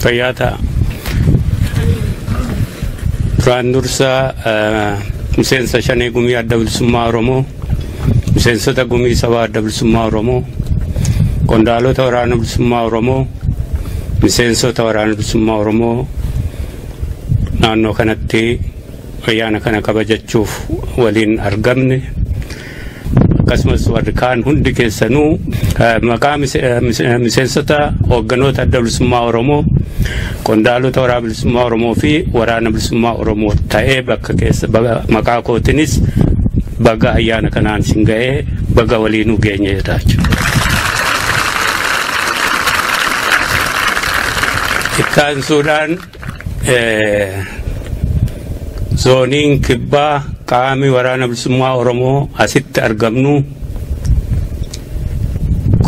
Fayyata Dursa miseensa shanee gumii adda bilisummaa Oromoo, miseensota gumii sabaa adda bilisummaa Oromoo, qondaalota waraana bilisummaa Oromoo, miseensota waraana bilisummaa Oromoo naannoo kanatti ayyaana kana kabajachuuf waliin argamne. Akkasumas warri kaan hundi keessanuu maqaa miseensota hoogganoota adda bilisummaa Oromoo, qondaalota waraana bilisummaa Oromoo fi waraana bilisummaa Oromoo ta'ee bakka keessa maqaa kootinis baga ayyaana kanaan sin ga'ee baga waliinuu geenye jechuudha. Ittaan Suudaan zooniin kibbaa qaami waraana bilisummaa Oromoo asitti argamnu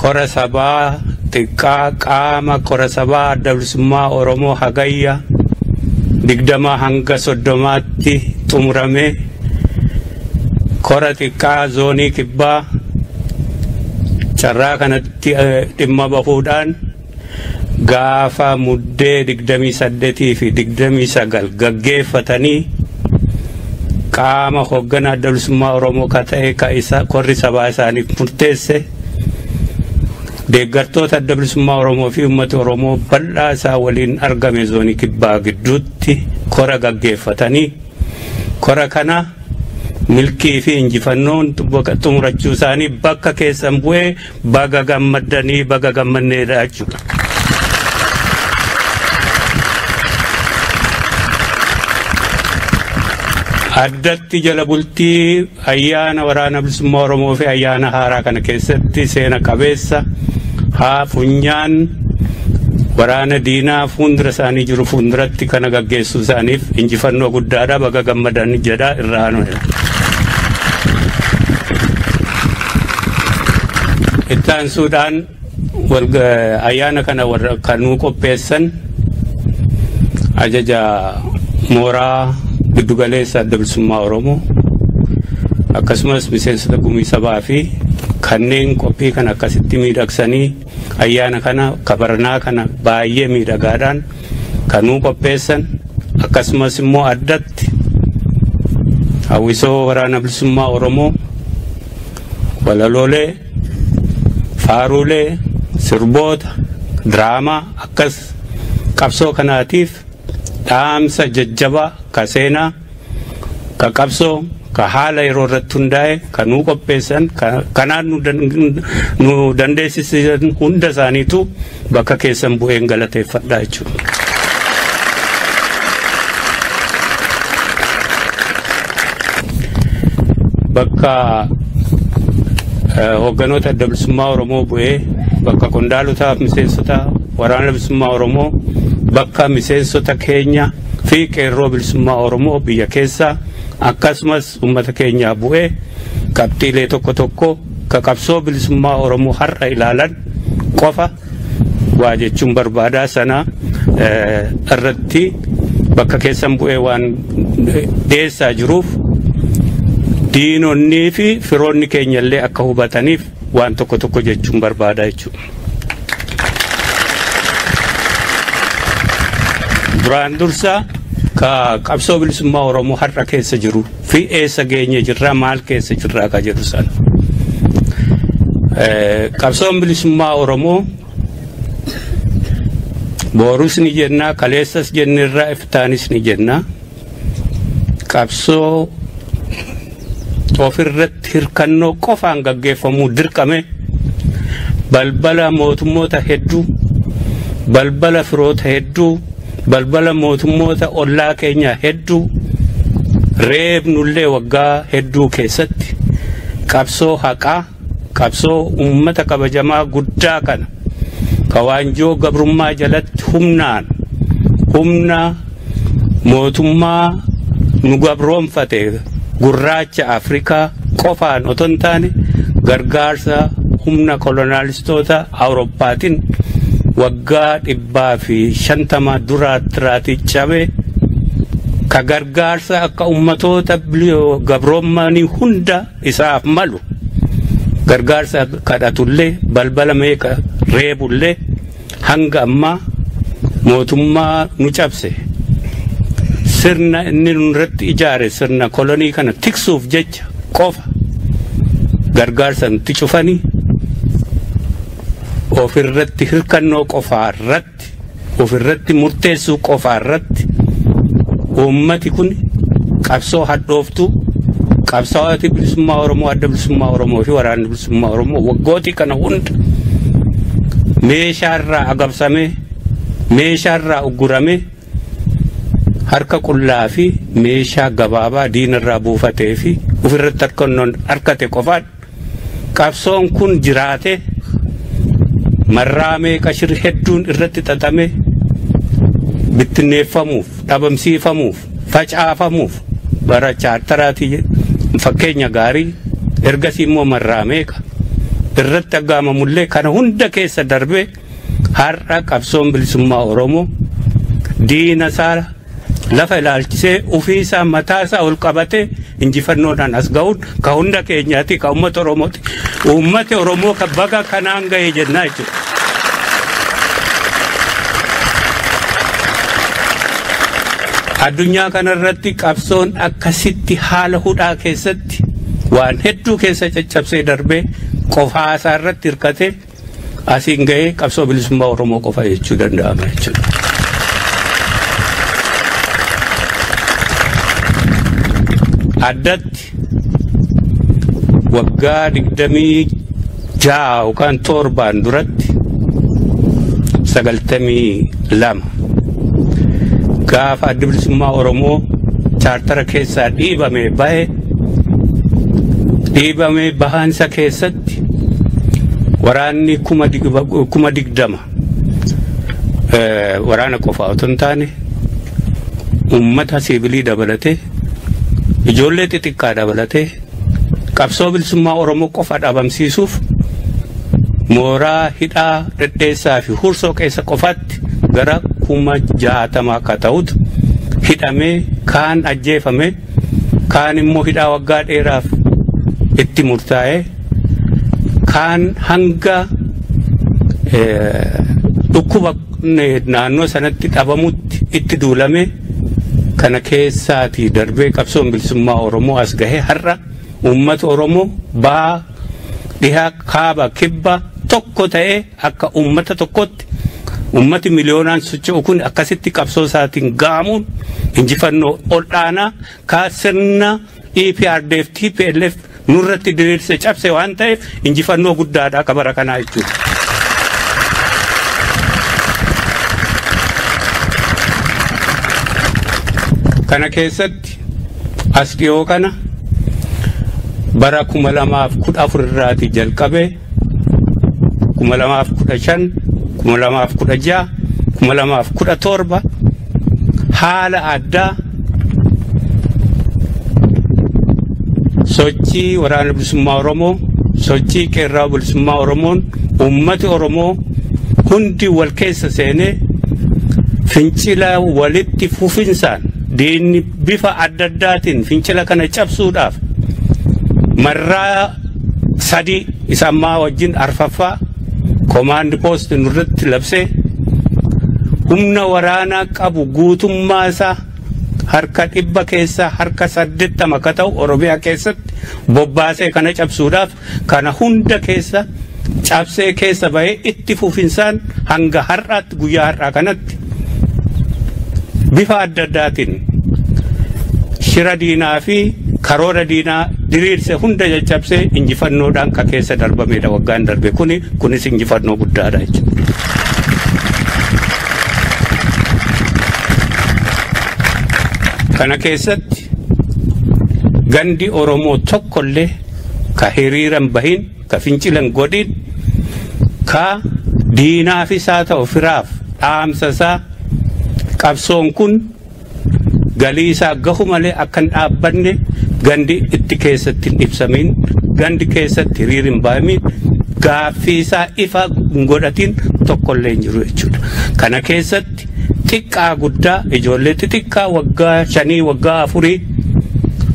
kora sabaa xiqqaa qaama kora sabaa adda bilisummaa Oromoo hagayya 20 hanga 30tti xumurame kora xiqqaa zoonii kibbaa carraa kanatti dhimma bahuudhaan gaafa muddee 28 fi 29 gaggeeffatanii qaama hoogganaa adda bilisummaa Oromoo ka ta'e ka isa korri sabaa isaaniif murteesse deeggartoota adda bilisummaa Oromoo fi uummata Oromoo bal'aa isaa waliin argame zoonii kibbaa gidduutti kora gaggeeffatanii kora kana milkii fi injifannoon xumurachuu isaanii bakka keessan bu'ee baga gammadanii baga gammanneedha jechuudha. Addatti jala bultii ayyaana waraana bilisummaa Oromoo fi ayyaana haaraa kana keessatti seena qabeessa haa funyaan waraana diinaa fuundura isaanii jiru fuunduratti kana gaggeessuu isaaniif injifannoo guddaadha baga gammadan jedha irraanu. Ittaan Suudaan ayyaana kana kanuu qopheessan ajaja mooraa giddugaleessa adda bilisummaa Oromoo akkasumas miseensota gumii sabaa fi kanneen qophii kana akkasitti miidhagsanii ayyaana kana kabarnaa kana baay'ee miidhagaadhaan kanuu qopheessan akkasumas immoo addatti hawwisoo waraana bilisummaa Oromoo walaloolee faaruulee sirboota diraamaa akkas qabsoo kanaatiif dhaamsa jajjabaa ka seenaa ka qabsoo ka haala yeroo irratti hundaa'e kanuu qopheessan kanaan nu dandeessisan hunda isaaniitu bakka keessan bu'een galateeffadhaa jechuudha. Bakka hoogganoota adda bilisummaa Oromoo bu'ee bakka qondaalota miseensota waraana bilisummaa Oromoo bakka miseensota keenya fi qeerroo bilisummaa Oromoo biyya keessaa akkasumas uummata keenya bu'ee qabxiilee tokko tokko ka qabsoo bilisummaa Oromoo har'a ilaalan qofa waa jechuun barbaadaa sana irratti bakka keessan bu'ee waan dhiyeessaa jiruuf diinonnii fi firoonni keenya illee akka hubataniif waan tokko tokko jechuun barbaadaa jechuudha. Duraan dursa ka qabsoo bilisummaa Oromoo har'a keessa jiru fi eessa geenye jirra maal keessa jirra ka jedhu sana. Qabsoon bilisummaa Oromoo boorus ni jenna kaleessas jennirraa iftaanis ni jenna qabsoo ofirratti hirkannoo qofaan gaggeeffamuu dirqame balbala mootummoota hedduu balbala firoota hedduu balbala mootummoota ollaa keenya hedduu reebnullee waggaa hedduu keessatti qabsoo haqaa qabsoo uummata kabajamaa guddaa kana kawaanjoo gabrummaa jalatti humna mootummaa nu gabroomfate gurraacha Afrikaa qofaan otoo hin taane gargaarsa humna kolonialistoota Awurooppaatiin waggaa 150 duraatti cabe ka gargaarsa akka ummatoota gabroomanii hunda isaaf malu gargaarsa kadhatullee balbala meeqa reebullee hanga ammaa mootummaa nu cabse sirna inni irratti ijaare sirna kolonii kana tiksuuf jecha qofa gargaarsa nutti cufanii ofirratti hirkannoo qofaa irratti ofirratti murteessuu qofaa irratti ummati kun qabsoo hadhooftuu qabsaa'oti bilisummaa Oromoo adda bilisummaa Oromoo fi waraanni bilisummaa Oromoo waggooti kana hunda meeshaarraa agabsamee meeshaarraa uggurame harka qullaa fi meeshaa gabaabaa diinarraa buufatee fi ofirratti harkate qofaan qabsoon kun jiraate marraamee qashir hedduun irratti xaxame bittinneeffamuuf dhabamsiifamuuf facaafamuuf bara chaartaraati fakkeenya gaarii ergasii immoo marraameeqa irratti aggaamamullee kana hunda keessa darbe har'a qabsoon bilisummaa Oromoo diina isaa lafa ilaalchisee ofii isaa mataa isaa ol qabatee injifannoodhaan as ga'uun ka hunda keenyaati ka uummata Oromooti uummata Oromoo ka baga kanaan ga'ee jennaa jechuudha. Addunyaa kanarratti qabsoon akkasitti haala hudhaa keessatti waan hedduu keessa caccabsee darbee qofaa isaa irratti hirkatee asiin ga'ee qabsoo bilisummaa Oromoo qofa jechuu danda'ama jechuudha. Addatti waggaa 26 yookaan 7 duratti 92 gaafa adda bilisummaa Oromoo chaartara keessaa dhiibame bahaansa keessatti waraanni 20,000 waraana qofaa otoo hin taane uummata siivilii dabalatee ijoollee xixiqqaa dabalatee qabsoo bilisummaa Oromoo qofa dhabamsiisuuf mooraa hidhaa dhedheessaa fi hursoo keessa qofaatti gara 60,000 akka ta'utu hidhamee kaan ajjeefame kaan immoo hidhaa waggaa dheeraaf itti murtaa'e kaan hanga dhukkuba naannoo sanatti dhabamutti itti duulame kana keessaati darbee qabsoon bilisummaa Oromoo as gahee har'a uummata Oromoo baa dhihaa kaaba kibba tokko ta'ee akka uummata tokkotti ummati miliyoonaan socho'u kun akkasitti qabsoo isaatiin gaamuun injifannoo olaanaa ka sirna EPRDF TPLF nurratti diriirse cabse waan ta'eef injifannoo guddaadha ka bara kanaa jechuudha. Kana keessatti as dhiyoo kana bara 2014 irraati jalqabee 2015 2016 2017 haala addaa sochii waraana bilisummaa Oromoo sochii qeerraa bilisummaa Oromoon uummati Oromoo hundi wal keessa seenee fincila walitti fufinsaan diinni bifa adda addaatiin fincila kana cabsuudhaaf marraa 3 isa ammaa wajjin arfaffaa command post nurratti labsee humna waraanaa qabu guutummaa isaa harka 100 keessaa harka 80 akka ta'u Oromiyaa keessatti bobbaasee kana cabsuudhaaf kana hunda keessa cabsee keessa bahee itti fufinsaan hanga har'aatti guyyaa har'aa kanatti bifa adda addaatiin shira diinaa fi karoora diinaa diriirse hunda caccabsee injifannoodhaan ka keessa darbameedha waggaan darbe kunis injifannoo guddaadha jechuudha. Kana keessatti gandi Oromoo tokkollee ka hiriiran bahin ka fincilan godhin ka diinaaf isaa ta'u firaaf dhaamsa isaa qabsoon kun galii isaa gahu malee akka hin dhaabbanne gandi itti keessatti hin ibsamin gandi keessatti hiriirin bahamin gaaffii isaa ifa godhatiin tokkollee hin jiru jechuudha. Kana keessatti xiqqaa guddaa ijoollee xixiqqaa waggaa 5 waggaa 4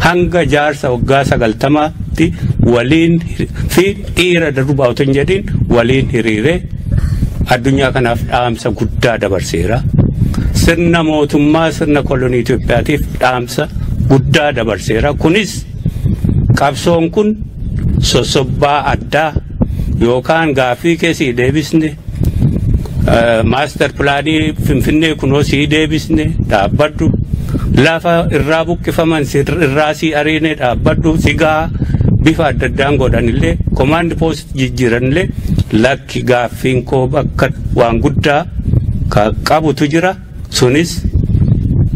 hanga jaarsa waggaa 90tti waliin fi dhiira darbaa otoo hin jedhin waliin hiriiree addunyaa kanaaf dhaamsa guddaa dabarseera. sirna mootummaa sirna kolonii Itoophiyaatiif dhaamsa guddaa dabarseera. Kunis qabsoon kun sossobbaa addaa yookaan gaaffii keessi deebisne master plaanii Finfinnee kunoo sii deebisne dhaabbadhu lafa irraa buqqifaman irraa sii ariine dhaabbadhu sigaa bifa adda addaan godhanillee command post jijjiiranillee lakki gaaffiin koo bakka waan guddaa qabutu jira. Sunis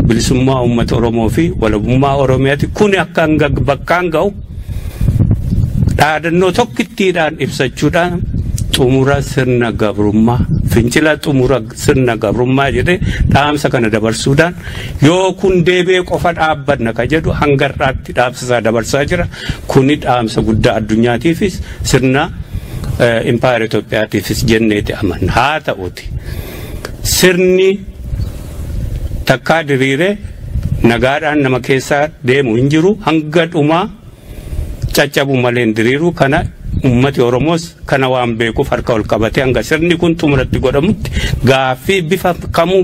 bilisummaa uummata Oromoo fi walabummaa Oromiyaati. Kun akka bakkaan ga'u dhaadannoo tokkittiidhaan ibsachuudhaan xumura sirna gabrummaa fincila xumura sirna gabrummaa jedhee dhaamsa kana dabarsuudhaan yoo kun deebee qofa dhaabbanna ka jedhu hangarraatti dhaamsa dabarsaa jira. Kuni dhaamsa guddaa addunyaatiifis sirna impaayera Itoophiyaatiifis jenneeti amanna. Haa ta'uuti sirni takkaa diriiree nagaadhaan nama keessaa deemu hin jiru hanga dhumaa caccabu malee diriiru. Kana ummati Oromoos kana waan beekuuf harka ol qabatee hanga sirni kun xumuratti godhamutti gaaffii bifa kamuu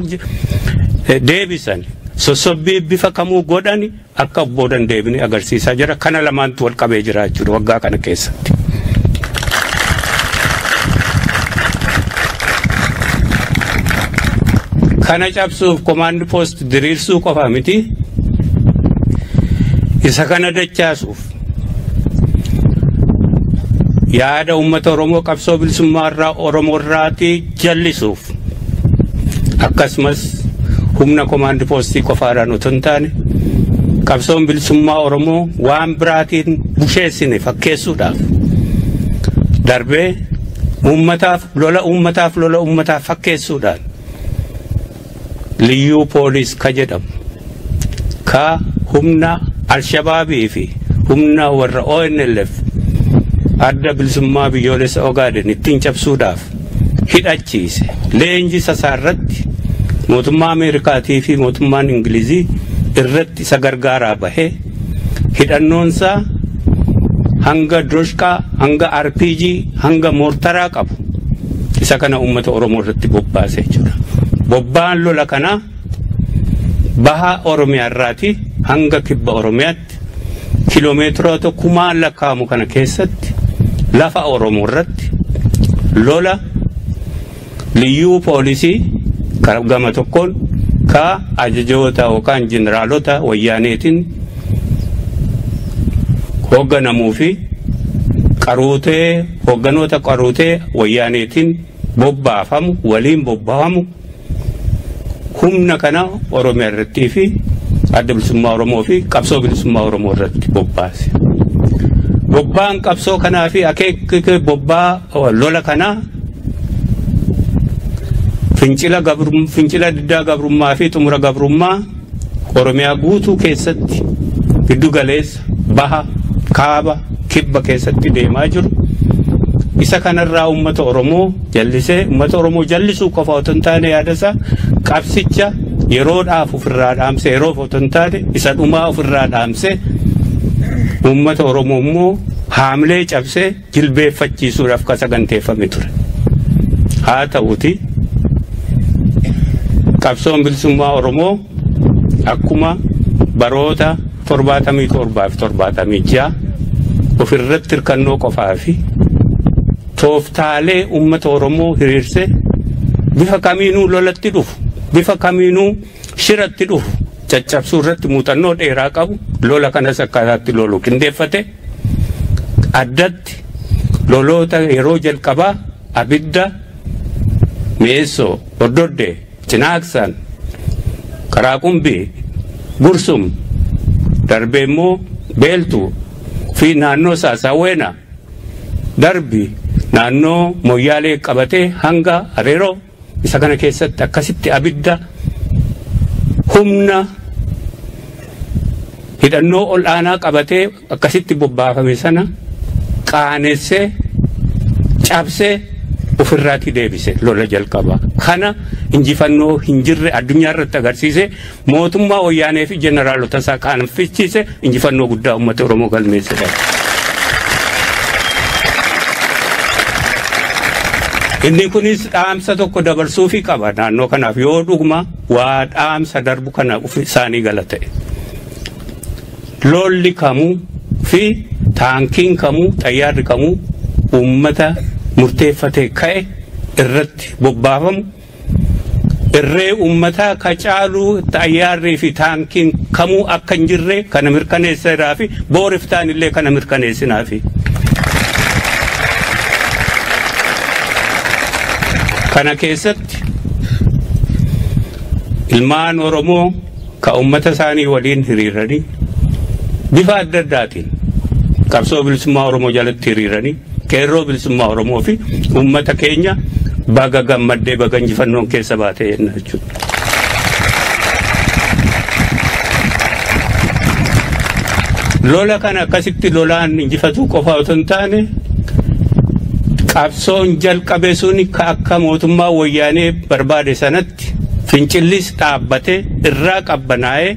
deebisan sossobbii bifa kamuu godhani akka boodan deebine agarsiisaa jira. Kana lamaantu wal qabee jira jechuudha waggaa kana keessatti. Kana cabsuuf command post diriirsuu qofa miti isa kana dachaasuuf yaada uummata Oromoo qabsoo bilisummaa Oromoo irraati jallisuuf akkasumas humna command post qofaadhaan otoo hin taane qabsoon bilisummaa Oromoo waan biraatiin busheessine fakkeessuudhaaf darbee uummataaf lola fakkeessuudhaan liyyuu poolis ka jedhamu ka humna Alshabaabii fi humna warra ONLF adda bilisummaa biyyoolessa Ogaaden ittiin cabsuudhaaf hidhachiise leenjii sasaarratti mootummaa Ameerikaatii fi mootummaan Ingilizii irratti isa gargaaraa bahee hidhannoonsaa hanga droshkaa hanga RPG hanga moortaraa qabu isa kana uummata Oromoo irratti bobbaasee jira. Bobbaan lola kana baha Oromiyaa irraati hanga kibba Oromiyaatti kiiloomeetiroota kumaan lakkaa'amu kana keessatti lafa Oromoo irratti lola liyyuu poolisii gama tokkoon ka ajajoota yookaan jeneraalota wayyaaneetiin hoogganamuu fi hoogganoota qaruutee wayyaaneetiin bobbaafamu waliin bobbaafamu humna kana Oromiyaa irratti fi adda bilisummaa Oromoo fi qabsoo bilisummaa Oromoo irratti bobbaase. Bobbaan qabsoo kanaa fi akeekni bobbaa lola kanaa fincila diddaa gabrummaa fi xumura gabrummaa Oromiyaa guutuu keessatti giddugaleessa baha kaaba kibba keessatti deemaa jiru. Isa kanarraa uummata Oromoo jallisuu qofa otoo hin taane yaadasaa qabsicha yeroodhaaf ofirraa dhaamse yeroof otoo hin taane isa dhumaa ofirraa dhaamse uummata Oromoo immoo haamlee cabsee jilbeeffachiisuudhaaf ka saganteeffame ture. Haa ta'uuti qabsoon bilisummaa Oromoo akkuma baroota 77 fi 76 ofirratti hirkannoo qofaa fi tooftaalee uummata Oromoo hiriirse bifa kamiinuu lolatti dhufu bifa kamiinuu shiratti dhufu caccabsuu irratti muuxannoo dheeraa qabu lola kanas akkaataatti loluu qindeeffate addatti loloota yeroo jalqabaa abidda meessoo Hordoddee Cinaaqsan Qaraaqumbii Gursum darbee immoo Beeltuu fi naannoo Saasaawweenaa darbi naannoo Moyyaalee qabatee hanga Areeroo isa kana keessatti akkasitti abidda humna hidhannoo ol aanaa qabatee akkasitti bobbaafame sana qaanessee cabsee ofirraatti deebise lola jalqabaa. Kana injifannoo hin jirre addunyaa irratti agarsiise mootummaa wayyaanee fi jeneraalota isaa qaanfichiise injifannoo guddaa uummata Oromoo galmeesse. Inni kunis dhaamsa tokko dabarsuu fi qaba naannoo kanaaf yoo dhuguma waa dhaamsa darbu kana isaanii galate. Lolli kamuu fi taankiin kamuu xayyaarri kamuu uummata murteeffatee ka'e irratti bobbaafamu. Irree uummataa ka caaluu xayyaarrii fi taankiin kamuu akka hin jirre kana mirkaneesseeraa fi booriftaan illee kana mirkaneessinaa fi. Kana keessatti ilmaan Oromoo ka uummata isaanii waliin hiriiranii bifa adda addaatiin qabsoo bilisummaa Oromoo jalatti hiriiranii qeerroo bilisummaa Oromoo fi uummata keenya baga gammaddee baga injifannoon keessa baatee jenna jechuudha. Lola kana akkasitti lolaan injifatuu qofa otoo hin taane qabsoon jalqabe suni akka mootummaa wayyaanee barbaade sanatti fincillis dhaabbatee irraa qabbanaa'ee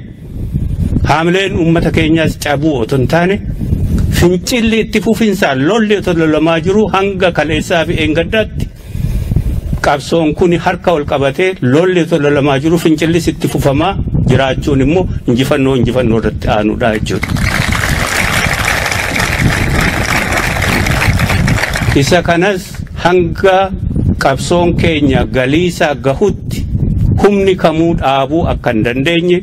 haamileen uummata keenyaas cabuu otoo hin taane fincilli itti fufinsaan lolli otoo lolamaa jiru hanga kaleessaa fi eengaddaatti qabsoon kun harka ol qabatee lolli otoo lolamaa jiru fincillis itti fufamaa jiraachuun immoo injifannoo irratti aanuudha jechuudha. Isa kanas hanga qabsoon keenya galii isaa gahutti humni kamuu dhaabuu akka hin dandeenye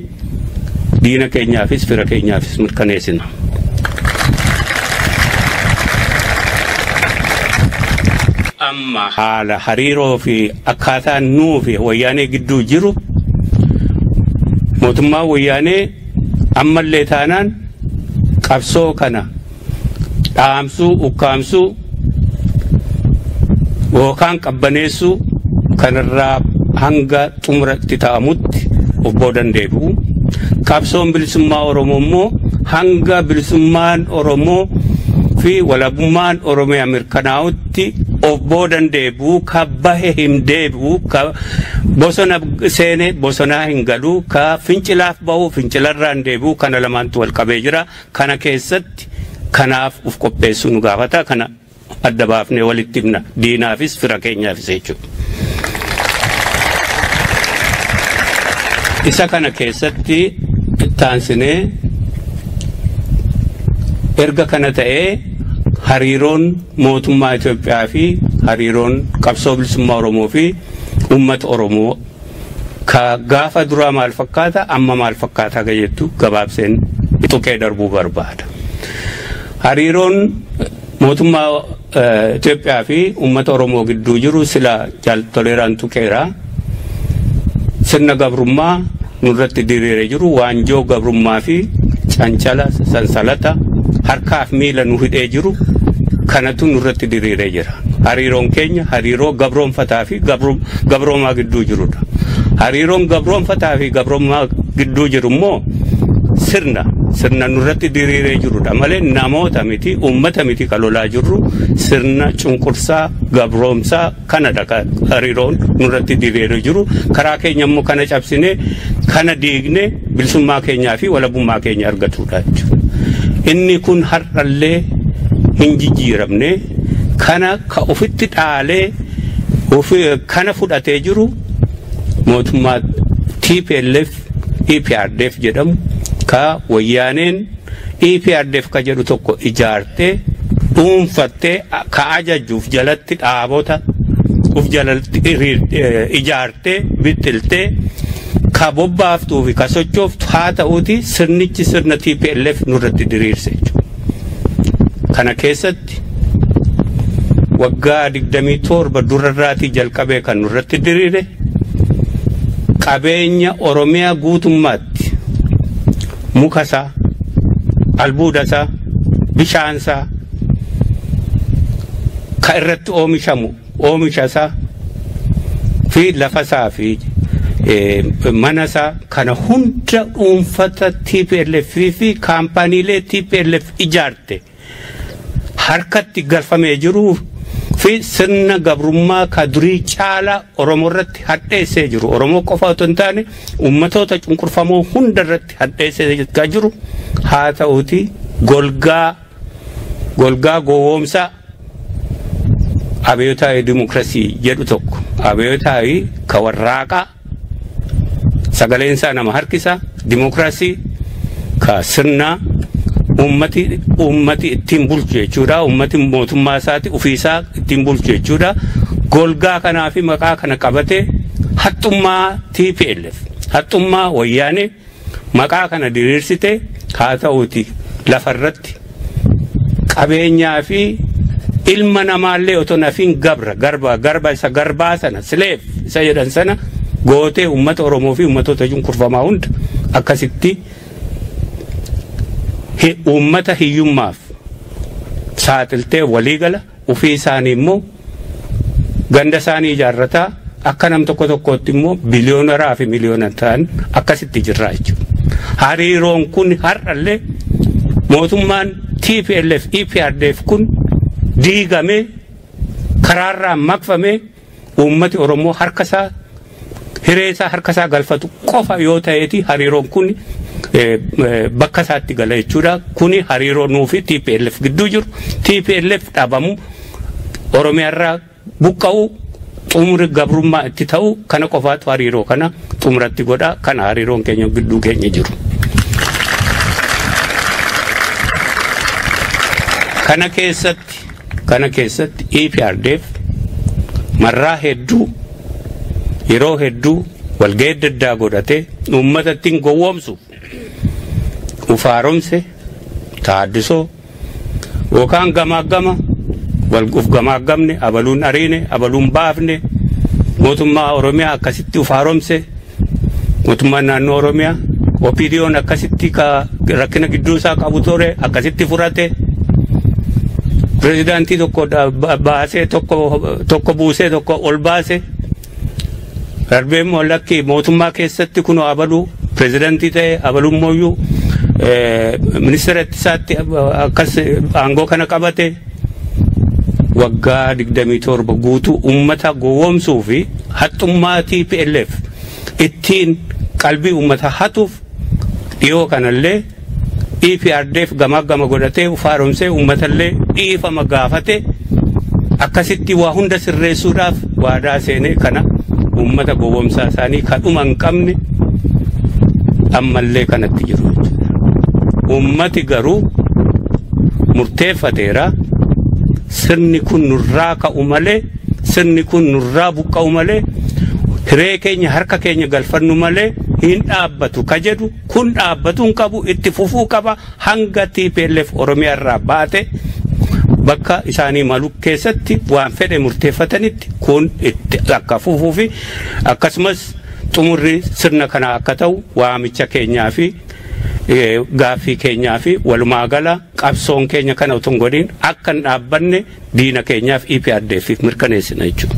diina keenyaafis fira keenyaafis mirkaneessina. Amma haala hariiroo fi akkaataan nuu fi wayyaanee gidduu jiru mootummaa wayyaanee ammallee taanaan qabsoo kana dhaamsuu ukkaamsuu yookaan qabbaneessuu kanarraa hanga xumuratti ta'amutti obboo dandeebi'u. Qabsoon bilisummaa Oromoo immoo hanga bilisummaan Oromoo fi walabummaan Oromiyaa mirkanaa'utti obboo dandeebi'u ka bahe hin deebi'u ka bosona seenee bosonaa hin galu ka fincilaaf bahu fincilarraa hin deebi'u kana lamaantu wal qabee jira. Kana keessatti kanaaf uf qopheessuu nu gaafata. Kana adda baafnee walitti himna diinaafis fira keenyaafis jechuudha. Isa kana keessatti taansinee erga kana ta'ee hariiroon mootummaa Itoophiyaa fi hariiroon qabsoo bilisummaa Oromoo fi uummata Oromoo ka gaafa duraa maal fakkaata amma maal fakkaata jettu gabaabseen tuqee darbuu barbaada. Hariiroon mootummaa Itoophiyaa fi uummata Oromoo gidduu jiru sila toleraan tuqeera. Sirna gabrummaa nurratti diriiree jiru waanjoo gabrummaa fi cancala sansalata harkaaf miila nu hidhee jiru kanatu nurratti diriiree jira. Hariiroon keenya hariiroo gabroonfataa fi gabroomaa gidduu jirudha. Hariiroon gabroonfataa fi gabroomaa gidduu jiru immoo sirna nurratti diriiree jirudha malee namoota miti uummata miti kalolaa jirru sirna cunuqursaa gabromsaa kanadha hariiroon nurratti diriiree jiru. Karaa keenya immoo kana cabsine kana diigne bilisummaa keenyaa fi walabummaa keenya argatudha jechuudha. Inni kun har'allee hin jijjiiramne kana ka ofitti dhaalee kana fudhatee jiru mootummaa TPLF EPRDF jedhamu ka wayyaaneen EPRDF ka jedhu tokko ijaartee dhuunfattee ka ajajuuf jalatti dhaabota uf jalatti ijaartee bittiltee ka bobbaaftuu fi ka sochooftu haa ta'uuti sirnichi sirna TPLF nurratti diriirse jechuudha. Kana keessatti waggaa 27 durarraatii jalqabee kan nurratti diriire qabeenya Oromiyaa guutummaatti mukasaa albuudasaa bishaansaa ka irratti oomishasaa fi lafasaa fi manasaa kana hunda dhuunfata TPLF fi kaampaaniilee TPLF ijaarte harkatti galfamee jiru fi sirna gabrummaa ka durii caala Oromoo irratti hadheessee jiru. Oromoo qofa otoo hin taane uummatoota cunqurfamoo hunda irratti hadheessee jiru. Haa ta'uuti golgaa gowwoomsaa abiyyootaayi dimokiraasii jedhu tokko abiyyootaayi ka warraaqa sagaleen isaa nama harkisa dimokiraasii ka sirna ummati ittiin bulchu jechuudha ummati mootummaa isaati ofiisaa ittiin bulchu jechuudha golgaa kanaa fi maqaa kana qabate haxxummaa TPLF haxxummaa wayyaanee maqaa kana diriirsite haa ta'uuti lafarratti qabeenyaa fi ilma namaallee otoo nafiin garba isa garbaa sana sileef isa jedhan sana gootee ummata Oromoo fi ummatoota cunqurfamaa hunda akkasitti ummata hiyyummaaf saaxiltee waliigala ofii isaanii immoo ganda isaanii ijaarrataa akka nam tokko tokkootti immoo biliyoonaraa fi miliyoonaan ta'an akkasitti jirraa jechuudha. Hariiroon kun har'allee mootummaan TPLF EPRDF kun diigamee karaarraa maqfamee ummati Oromoo harkasaa hireesaa harkasaa galfatu qofa yoo ta'eeti hariiroon kun bakka isaatti gala jechuudha. Kuni hariiroo nuufi TPLF gidduu jiru TPLF dhabamu Oromiyaarraa buqqa'u xumuri gabrummaa itti ta'u kana qofaatu hariiroo kana xumuratti godha kana hariiroon keenya gidduu keenya jiru. Kana keessatti EPRDF marraa hedduu yeroo hedduu walga'ii adda addaa godhatee uummatattiin gowwoomsuuf ufaaromse taaddisoo yookaan gamaagama walguuf gamaagamne abaluun ariine abaluun baafne mootummaa Oromiyaa akkasitti ufaaromse mootummaa naannoo Oromiyaa OPDO'n akkasitti rakkina gidduu isaa qabu ture akkasitti furate pirezidaantii tokko baasee tokko buusee tokko ol baase darbee lakki mootummaa keessatti kunoo abaluu pirezidaantii ta'e abaluun mooyyuu ministeera ittisaatti akkas aangoo kana qabate waggaa 27 guutuu ummata gowwoomsuu fi haxxummaa TPLF ittiin qalbii ummata hatuuf dhiyoo kanallee EPRDF gama godhatee ufaaromsee ummatallee dhiifama gaafate akkasitti waa hunda sirreessuudhaaf waadaa seenee kana ummata gowwoomsaa isaanii kadhuma hin qabne ammallee kanatti jiru. Ummati garuu murteeffateera sirni kun nurraa ka'u malee sirni kun nurraa buqqa'u malee hiree keenya harka keenya galfannu malee hin dhaabbatu ka jedhu kun dhaabbatu hin qabu itti fufuu qaba hanga TPLF Oromiyaarraa baate bakka isaanii malu keessatti waan fedhe murteeffatanitti kun itti akka fufuu fi akkasumas xumurri sirna kana akka ta'u waamicha keenyaa fi gaaffii keenyaa fi walumaa gala qabsoon keenya kana utuu godhin akka hin dhaabbanne diina keenyaaf EPRDF mirkaneessina jechuudha.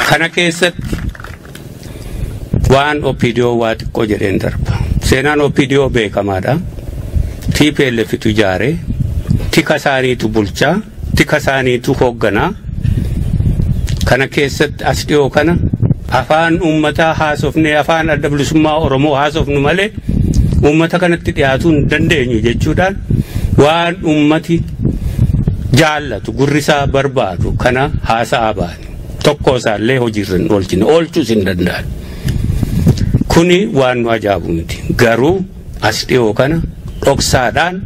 Kana keessatti waan OPDO waa xiqqoo jedheen darba. Seenaan OPDO beekamaadha. TPLFtu ijaare tika isaaniitu bulchaa tika isaaniitu hoogganaa. Kana keessatti as dhiyoo kana afaan ummataa haasofne afaan adda bilisummaa Oromoo haasofnu malee ummata kanatti dhiyaatuu hin dandeenyu jechuudhaan waan ummati jaallatu gurrisaa barbaadu kana haasa'aa baane tokko isaallee hojiirra hin oolchine oolchuus hin danda'an. Kuni waan nu ajaa'ibu miti garuu as dhiyoo kana dhoksaadhaan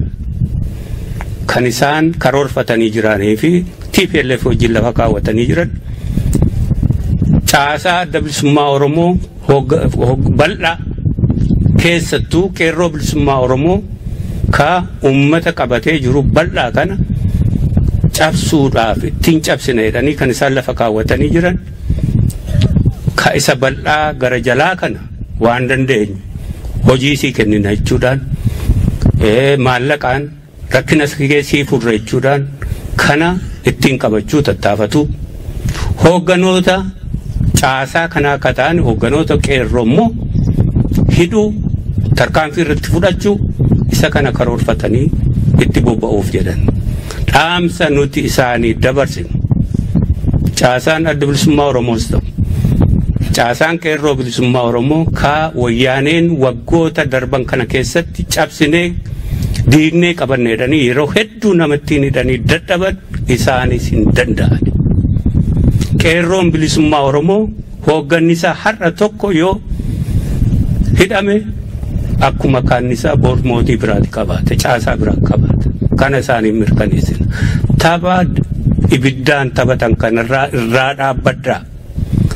kan isaan karoorfatanii jiranii fi TPLF wajjin lafa kaawwatanii jiran caasaa adda bilisummaa Oromoo bal'aa keessattuu qeerroo bilisummaa Oromoo ka ummata qabatee jiru bal'aa kana cabsuudhaaf ittiin cabsina jedhanii kan isaan lafa kaawwatanii jiran ka isa bal'aa gara jalaa kana waan dandeenyu hojii sii kennina jechuudhaan maallaqaan rakkina sii furra jechuudhaan kana ittiin qabachuu tattaafatu hoogganoota caasaa kana akka ta'an hoogganoota qeerroo immoo hidhuu tarkaanfii irratti fudhachuu isa kana karoorfatanii itti bobba'uuf jedhan. Dhaamsa nuti isaanii dabarsinu caasaan adda bilisummaa Oromoos ta'u caasaan qeerroo bilisummaa Oromoo ka wayyaaneen waggoota darban kana keessatti cabsinee diignee qabanneedhanii yeroo hedduu namattiin hidhanii dadhaban isaanis hin danda'an. Qeerroon bilisummaa Oromoo hooggannisaa har'a tokko yoo hidhame akkuma kaannisaa mootii biraati qabaate caasaa biraa qabaate kana isaanii mirkaneessina. Tapha ibiddaan taphatan kanarraa irraa dhaabbadhaa.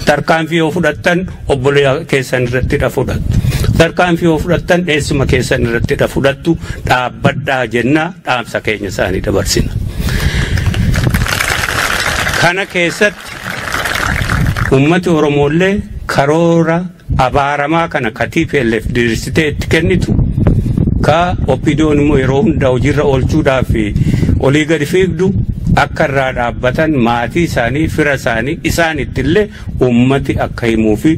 Tarkaanfii yoo fudhattan obboleeyyaa keessan irratti fudhattu. Tarkaanfii yoo fudhattan eessuma keessan irratti fudhattu dhaabbadhaa jennaa dhaamsa keenya isaanii dabarsina. Kana keessatti ummati Oromoollee karoora abaaramaa kana TPLF diriirsitee itti kennitu ka oppidoon immoo yeroo hunda hojiirra oolchuudhaaf olii gadi fiigdu akka irraa dhaabbatan maatii isaanii fira isaanii isaanittillee ummati akka himuu fi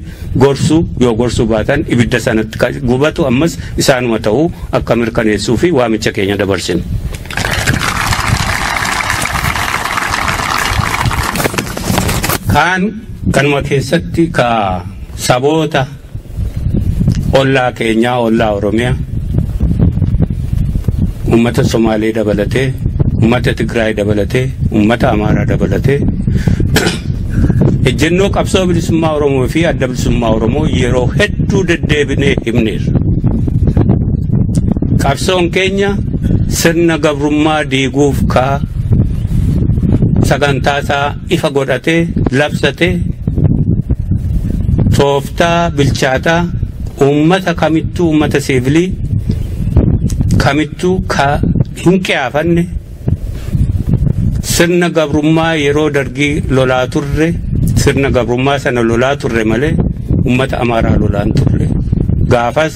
gorsuu yoo gorsuu baatan ibidda sanatti gubatu ammas isaanuma ta'uu akka mirkaneessuu fi waamicha keenya dabarsina. Kanuma keessatti ka saboota ollaa keenyaa ollaa Oromiyaa ummata Somaalee dabalatee ummata Tigraay dabalatee ummata Amaaraa dabalatee ejjennoo qabsoo bilisummaa Oromoo fi adda bilisummaa Oromoo yeroo hedduu deddeebinee himneerra. Qabsoon keenya sirna gabrummaa diiguuf ka sagantaasaa ifa godhatee labsatee tooftaa bilchaataa ummata kamittuu ummata siivilii kamittuu ka hin qiyaafanne sirna gabrummaa yeroo dargii lolaa turre sirna gabrummaa sana lolaa turre malee ummata Amaaraa lolaan turre gaafas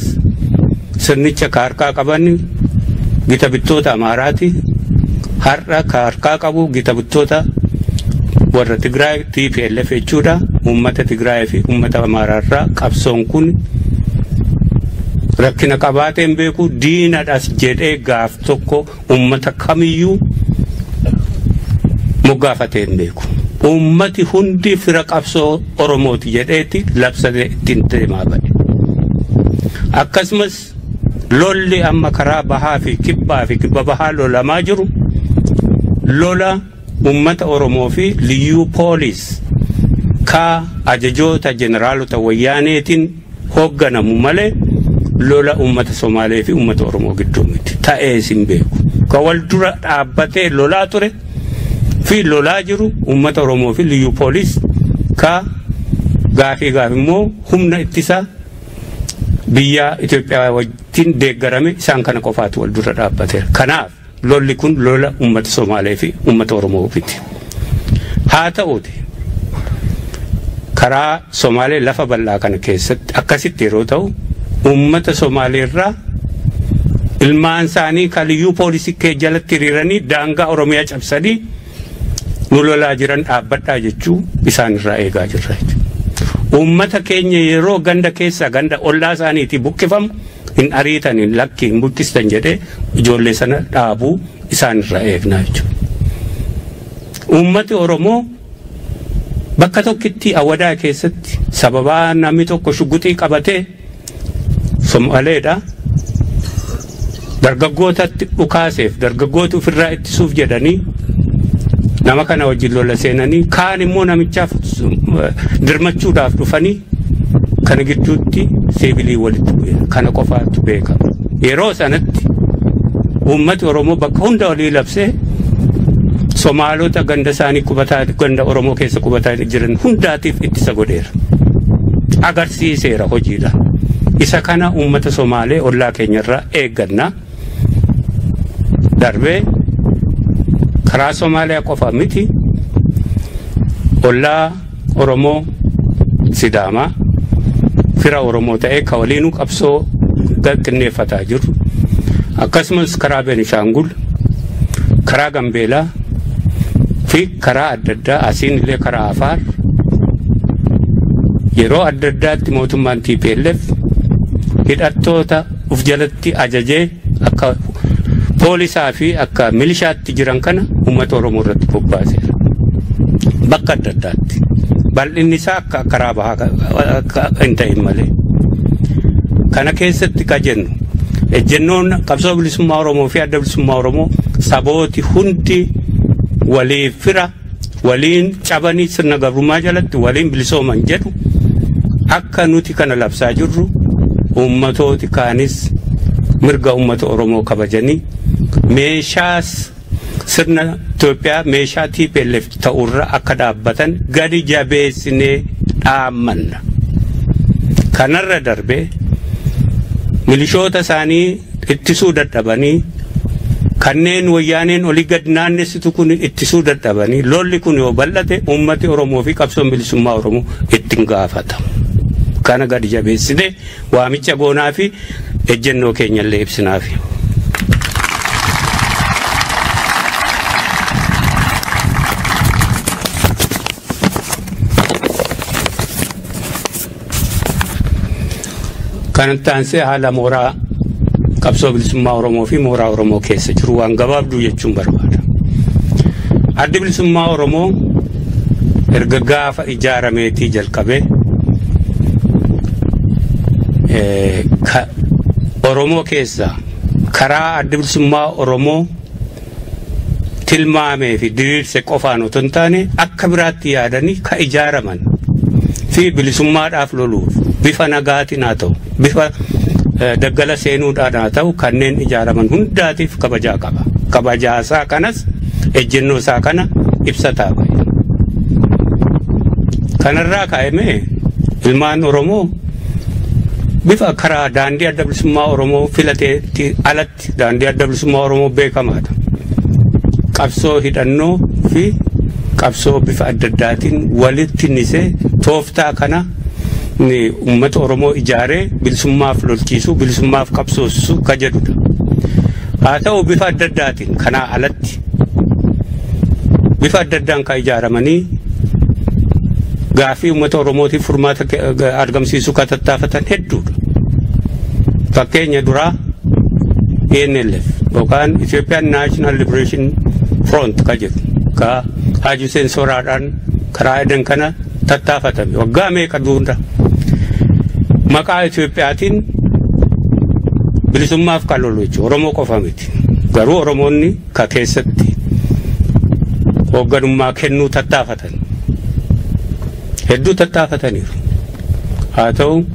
sirnicha harkaa qaban gita bittoota Amaaraati har'a harkaa qabu gita bittoota warra Tigraay TPLF jechuudha. Ummata Tigraay fi ummata Amaaraarraa qabsoon kun rakkina qabaateen beeku diinadhas jedhee gaaf tokko ummata kamiyyuu moggaafateen beeku. Ummati hundi fira qabsoo Oromooti jedheeti labsatee ittiin deemaa ba'e. Akkasumas lolli amma karaa bahaa fi kibba bahaa lolamaa jiru lola ummata Oromoo fi liyyuu poolis ka ajajoota jeneraalota wayyaaneetiin hoogganamu malee lola ummata Somaalee fi ummata Oromoo gidduu miti ta'ee sin beeku. Ka wal dura dhaabbatee lolaa ture fi lolaa jiru ummata Oromoo fi liyyuu poolis ka gaafii immoo humna ittisa biyya Itoophiyaa wajjin deeggarame isaan kana qofaatu wal dura dhaabbateera. Kanaaf lolli kun lola ummata Somaalee fi ummata Oromoo biti. Haa ta'uuti karaa Somaalee lafa bal'aa kana keessatti akkasitti yeroo ta'u ummata Somaalee irraa ilmaan isaanii kaliyyuu poolisii kee jalatti hiriiranii daangaa Oromiyaa cabsanii nu lolaa jiran dhaabbadhaa jechuu isaan irraa eegaa jirra. Ummata keenya yeroo ganda keessa ganda ollaa isaaniitii buqqifamu hin ariitan hin lakki hin buqqistan jedhee ijoollee sana dhaabuu isaan irraa eegnaa jechuudha. Ummati Oromoo bakka tokkitti Awwadaa keessatti sababaa namni tokko shugguxii qabatee Somaaleedha dargaggootatti dhukaaseef dargaggoota ofirraa ittisuuf jedhanii nama kana wajjin lola seenanii kaan immoo namichaaf dirmachuudhaaf dhufanii kana gidduutti siivilii walitti bu'e kana qofaatu beekama. Yeroo sanatti ummati Oromoo bakka hunda olii labsee Somaalota ganda isaanii qubataa ganda Oromoo keessa qubataa jiran hundaatiif ittisa godheera. Agarsiiseera hojiidha. Isa kana ummata Somaalee ollaa keenyarraa eeggannaa darbee karaa Somaaliyaa qofa miti ollaa Oromoo Sidaamaa fira Oromoo ta'ee ka waliinuu qabsoo qindeeffataa jiru. Akkasumas karaa Beenishaangul karaa Gambeelaa fi karaa adda addaa asiin illee karaa Afaar yeroo adda addaatti mootummaan TPLF hidhattoota uf jalatti ajajee akka poolisaa fi akka milishaatti jiran kana ummata Oromoo irratti bobbaaseera. Bakka adda addaatti bal'inni isaa akka karaa bahaa akka hin ta'in malee kana keessatti ka jennu ejjennoon qabsoo bilisummaa Oromoo fi adda bilisummaa Oromoo sabooti hundi waliin fira waliin cabanii sirna gabrummaa jalatti waliin bilisooman jedhu akka nuti kana labsaa jirru ummatooti kaanis mirga ummata Oromoo kabajanii meeshaas sirna Itoophiyaa meeshaa TPLF ta'urra akka dhaabbatan gadi jabeessinee dhaammanna. Kanarra darbee milishoota isaanii ittisuu dadhabanii kanneen wayyaaneen olii gad naannessitu kun ittisuu dadhabanii lolli kun yoo bal'ate ummati Oromoo fi qabsoon bilisummaa Oromoo ittiin gaafatamu. Kana gadi jabeessinee waamicha goonaa fi ejjennoo keenyallee ibsinaafi. Kanatti aansee haala mooraa qabsoo bilisummaa Oromoo fi mooraa Oromoo keessa jiru waan gabaabduu jechuun barbaada. Addi bilisummaa Oromoo erga gaafa ijaarameetii jalqabee Oromoo keessa karaa addi bilisummaa Oromoo tilmaamee fi diriirse qofaan otoo hin taane akka biraatti yaadanii ka ijaaraman fi bilisummaadhaaf loluuf bifa nagaatiin haa ta'u bifa daggala seenuudhaan haa ta'u kanneen ijaaraman hundaatiif kabajaa qaba. Kabajaasaa kanas ejjennoosaa kana ibsataa bahe. Kanarraa ka'amee ilmaan Oromoo bifa karaa daandii adda bilisummaa Oromoo filateetti alatti daandii adda bilisummaa Oromoo beekamaadha. Qabsoo hidhannoo fi qabsoo bifa adda addaatiin walitti nisee tooftaa kana ummata Oromoo ijaaree bilisummaaf lolchiisuu bilisummaaf qabsoosisuu ka jedhudha. Haa ta'u bifa adda addaatiin kanaa alatti bifa adda addaan ka ijaaramanii gaafii ummata Oromootiif furmaata argamsiisuu ka tattaafatan hedduudha. Fakkeenya duraa ENLF yookaan Ethiopian National Liberation Front ka jedhu ka Haji Hussein Soraadhaan karaa edan kana tattaafatame waggaa meeqa duunda maqaa Itoophiyaatiin bilisummaaf kan lolu jechuudha. Oromoo qofa miti. Garuu Oromoonni ka keessatti hoogganummaa kennuu tattaafatan hedduu tattaafataniiru. Haa ta'u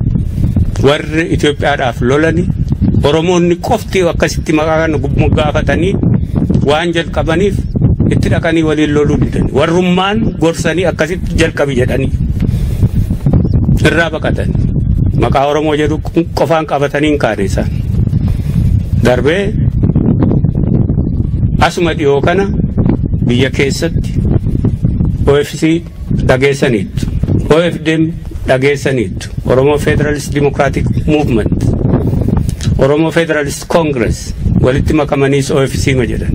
warri Itoophiyaadhaaf lolani Oromoonni qofti akkasitti maqaa kana gaafatanii waan jalqabaniif itti dhaqanii waliin loluu didani. Warrummaan gorsanii akkasitti jalqabi jedhanii irraa baqatan. Maqaa Oromoo jedhu qofaan qabatanii kaane isaan. Darbee asuma dhiyoo kana biyya keessatti OFC dhageessaniitu. OFDM dhageessaniitu. Oromoo Federalist Democratic Movement. Oromoo Federalist Congress walitti makamaniis OFC ma jedhan.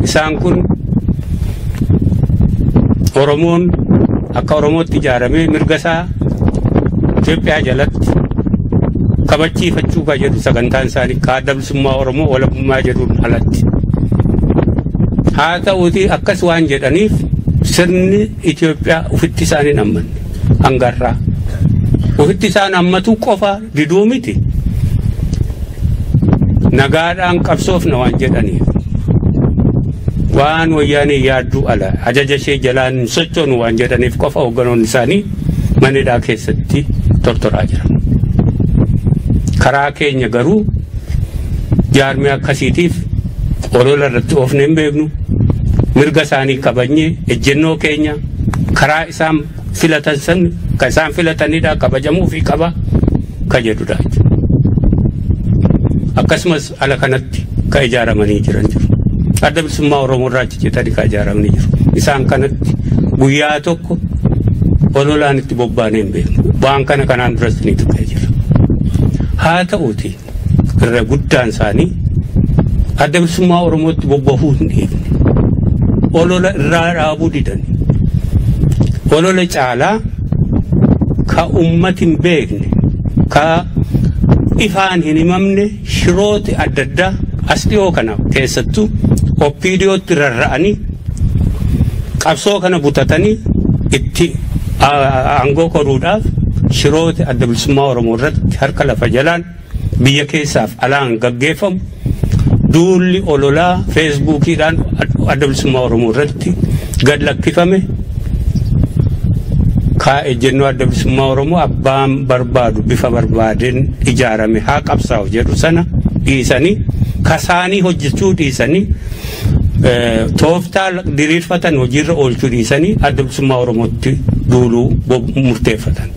Isaan kun Oromoon akka Oromootti ijaaramee mirga isaa Itoophiyaa jalatti kabachiifachuu ka jedhu sagantaan isaanii ka adda bilisummaa Oromoo walabummaa jedhuun alatti. Haa ta'uuti akkas waan jedhaniif sirni Itoophiyaa ufitti isaanii ammanne hangarraa. Ufitti isaan ammatu qofa diduu miti. Nagaadhaan qabsoofna waan jedhaniif. Waan wayyaanii yaadduu ala ajaja ishee jalaan sochoonu waan jedhaniif qofa hoogganoonni isaanii manidhaa keessatti tortoraa jiran. Karaa keenya garuu jaarmee akkasiitiif olola irratti oofne hin beeknu. Mirga isaanii kabajnee ejjennoo keenya karaa isaan filatan san ka isaan filatanidha kabajamuu fi qaba ka jedhudha. Akkasumas ala kanatti ka ijaaramanii jiran jiru. Adda bilisummaa Oromoo irraa cicitanii ka ijaaramanii jiru. Isaan kanatti guyyaa tokko ololaan itti bobbaanee hin beeknu. Waan kana kanaan duras ni tuqee jira. Haa ta'uuti irra guddaan isaanii adda bilisummaa Oromootti bobbahuu hin dhiifne. Olola irraa dhaabuu didani. Olola caalaa ka ummati hin beekne ka ifaan hin himamne shirooti adda addaa as dhiyoo kana keessattuu oppiidiyootti rarra'anii qabsoo kana butatanii itti aangoo koruudhaaf shirooti adda bilisummaa Oromoo irratti harka lafa jalaan biyya keessaaf alaan gaggeeffamu duulli ololaa Facebookiidhaan adda bilisummaa Oromoo irratti gad lakkifame kaa'e jennuu adda bilisummaa Oromoo abbaan barbaadu bifa barbaadeen ijaarame haa qabsaa'u jedhu sana dhiisanii kasaanii hojjechuu dhiisanii tooftaa diriirfatan hojiirra oolchuu dhiisanii adda bilisummaa Oromootti duuluu murteeffatan.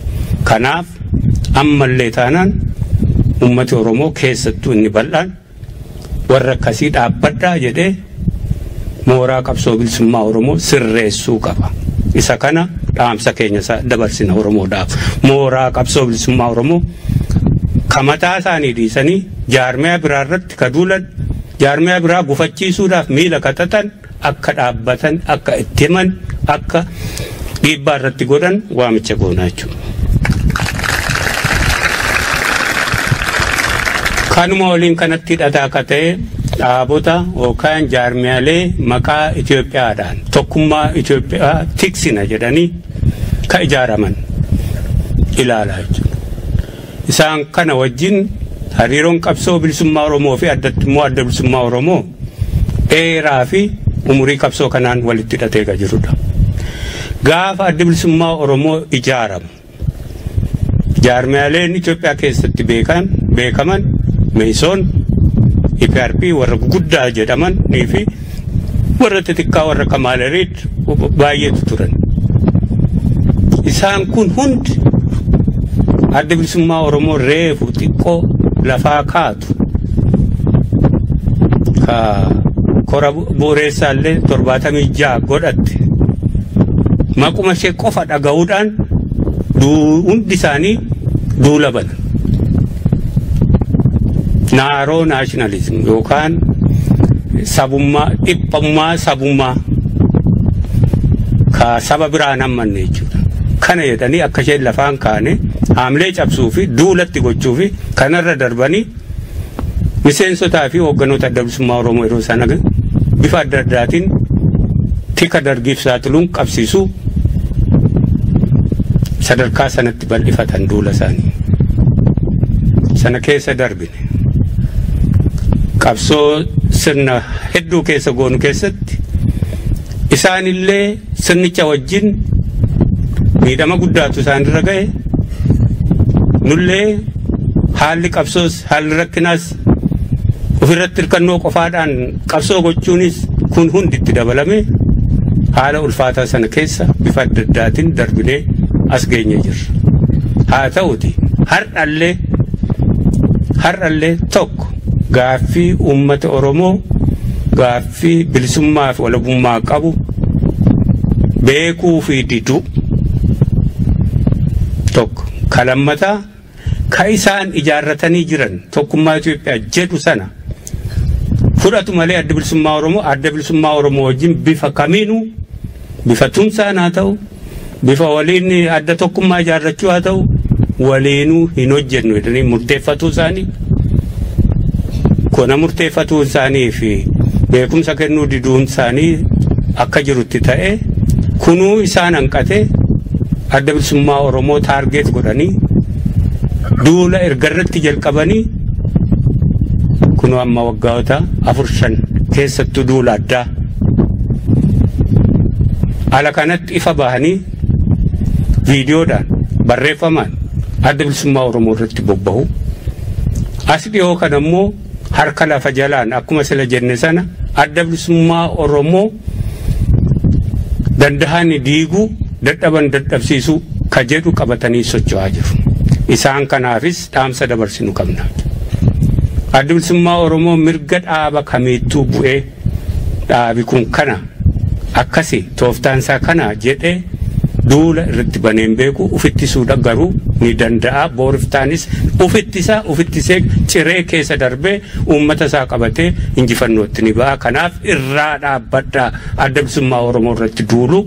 Kanaaf ammallee taanaan ummati Oromoo keessattuu inni bal'aan warra akkasii dhaabbadhaa jedhee mooraa qabsoo bilisummaa Oromoo sirreessuu qaba. Isa kana dhaamsa keenya dabarsina Oromoodhaaf. Mooraa qabsoo bilisummaa Oromoo kamataa isaanii dhiisanii jaarmiyaa biraa irratti kaduulan jaarmiyaa biraa gufachiisuudhaaf miila katatan akka dhaabbatan akka itti himan akka dhiibbaa irratti godhan waamicha goonaa jechuudha. Kanuma waliin kanatti hidhataa akka ta'e dhaabota yookaan jaarmiyaalee maqaa Itoophiyaadhaan tokkummaa Itoophiyaa tiksina jedhanii ka ijaaraman ilaalaa jechuudha. Isaan kana wajjin hariiroon qabsoo bilisummaa Oromoo fi addattummaa adda bilisummaa Oromoo dheeraa fi umurii qabsoo kanaan walitti hidhatee kan jirudha. Gaafa adda bilisummaa Oromoo ijaaramu jaarmiyaaleen Itoophiyaa keessatti beekaman Meesoon IPRP warra guddaa jedhaman fi warra xixiqqaa warra Kamaaleeriit baay'eetu turan. Isaan kun hundi adda bilisummaa Oromoo reefu xiqqoo lafaa kaatu ka kora bu'uureessaallee 76 godhatte maquma ishee qofa dhaga'uudhaan hundi isaanii duula bana. Naaroo naashinaalizim yookaan sabummaa dhiphummaa sabummaa ka saba biraan hammanne jechuudha. Kana jedhanii akka isheen lafaan kaane haamlee cabsuu fi duulatti gochuu fi kanarra darbanii miseensotaa fi hoogganoota adda bilisummaa Oromoo yeroo sana bifa adda addaatiin tika dargiif saaxiluun qabsiisuu sadarkaa sanatti bal'ifatan duula isaanii. Sana keessa darbine. Qabsoo sirna hedduu keessa goonu keessatti isaanillee sirnicha wajjin miidhama guddaatu isaanirra ga'e. Nullee haalli qabsoos haalli rakkinaas ofirratti hirkannoo qofaadhaan qabsoo gochuunis kun hundi itti dabalame haala ulfaataa sana keessa bifa adda addaatiin darbinee as geenye jirra. Haa ta'uti har'allee tokko gaaffii uummata Oromoo gaaffii bilisummaa fi walabummaa qabu beekuu fi diduu tokko kalammataa ka isaan ijaarratanii jiran tokkummaa Itoophiyaa jedhu sana fudhatu malee adda bilisummaa Oromoo wajjin bifa kamiinuu bifa tumsaan haa ta'u bifa waliin adda tokkummaa ijaarrachuu haa ta'u waliinuu hin hojjennu jedhanii murteeffatuu isaanii. Kuna murteeffatuu isaanii fi beekumsa kennuu diduun isaanii akka jirutti ta'e kunuu isaan hanqate adda bilisummaa Oromoo taargeet godhanii duula ergarratti jalqabanii kunuu amma waggaota 4-5 keessattuu duula addaa ala kanatti ifa bahanii viidiyoodhaan barreeffamaan adda bilisummaa Oromoo irratti bobbahu as dhiyoo kan ammoo harka lafa jalaan akkuma sila jenne sana adda bilisummaa Oromoo dandahanii diiguu dadhaban dadhabsiisuu ka jedhu qabatanii socho'aa jiru. Isaan kanaafis dhaamsa dabarsinu qabna. Adda bilisummaa Oromoo mirga dhaaba kamiittuu bu'ee dhaabi kun kana akkasi tooftaansaa kana jedhee duula irratti baneen beeku ufittisuudha garuu ni danda'a booriftaanis ufittisee ciree keessa darbee uummata isaa qabatee injifannootti ni ba'a. Kanaaf irraa dhaabbadhaa adda bilisummaa Oromoo irratti duulu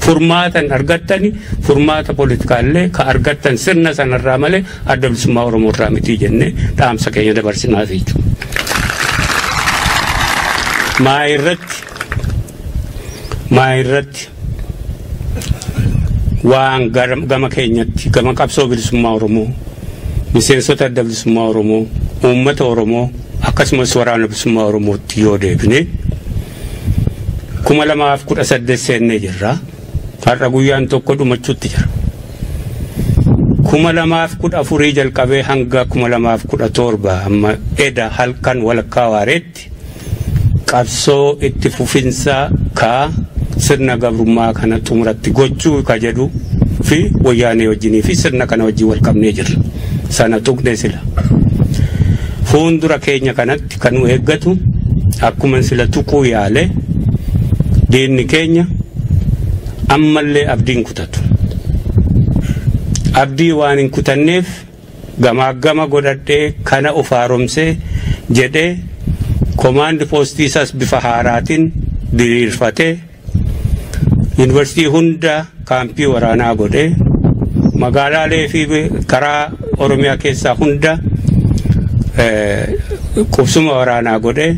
furmaatan argattani furmaata politikaallee ka argattan sirna sanarraa malee adda bilisummaa Oromoo irraa miti jennee dhaamsa keenya dabarsinaaf jechuudha. Maa irratti waan gama keenyatti gama qabsoo bilisummaa Oromoo miseensota adda bilisummaa Oromoo uummata Oromoo akkasumas waraana bilisummaa Oromootti yoo deebine 2018 seennee jirra. Har'a guyyaan tokko dhumachuutti jira. 2014 jalqabee hanga 2017 amma eda halkan walakkaa waareetti qabsoo itti fufinsa ka sirna gabrummaa kana xumuratti gochuu ka jedhu fi wayyaanee wajjinii fi sirna kana wajjin wal qabnee jirra. Sana tuqnee sila. Fuuldura keenya kanatti kan nu eeggatu akkuma sila tuquu yaale diinni keenya ammallee abdiin kutatu. Abdii waan hin kutanneef gama godhadhee kana of haaromsee jedhee komaandi poostiisas bifa haaraatiin diriirfatee yuunivarsiitii hunda kaampii waraanaa godhee magaalaalee fi karaa Oromiyaa keessaa hunda qubsuma waraanaa godhee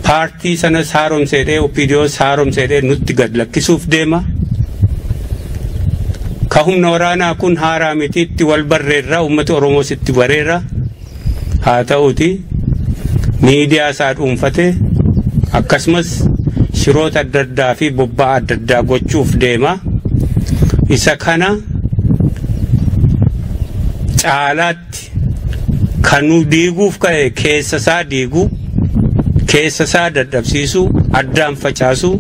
paartii sanas haaromseedhee OPDOs haaromseedhee nutti gad lakkisuuf deema. Ka humna waraanaa kun haaraa mitiitti wal barreerra uummata Oromoos itti bareera. Haa ta'uuti miidiyaa isaa dhuunfatee akkasumas shiroota adda addaa fi bobba'aa adda addaa gochuuf deema. Isa kana caalaatti kan nu diiguuf ka'e keessa isaa diiguu, keessa isaa dadhabsiisuu, addaan facaasuu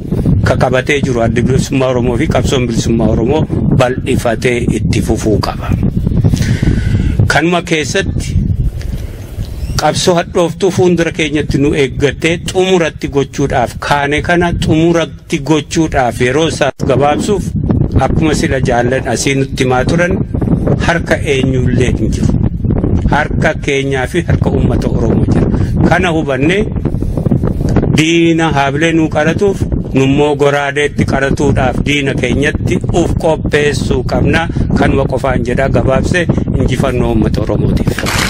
ka qabatee jiru adda bilisummaa Oromoo fi qabsoon bilisummaa Oromoo bal'ifatee itti fufuu qaba. Kanuma keessatti qabsoo hadhooftuu fuuldura keenyatti nu eeggatee xumuratti gochuudhaaf kaane kana xumuratti gochuudhaaf yeroo isaa gabaabsuuf akkuma sila jaallan asii nutti himaa turan harka eenyullee hin jiru. Harka keenyaa fi harka uummata Oromoo jira. Kana hubannee diina haabilee nuu qaratuuf nummoo goraadeetti qaratuudhaaf diina keenyatti uf qopheessuu qabna. Kanuma qofaan jedha gabaabsee injifannoo uummata Oromootiif.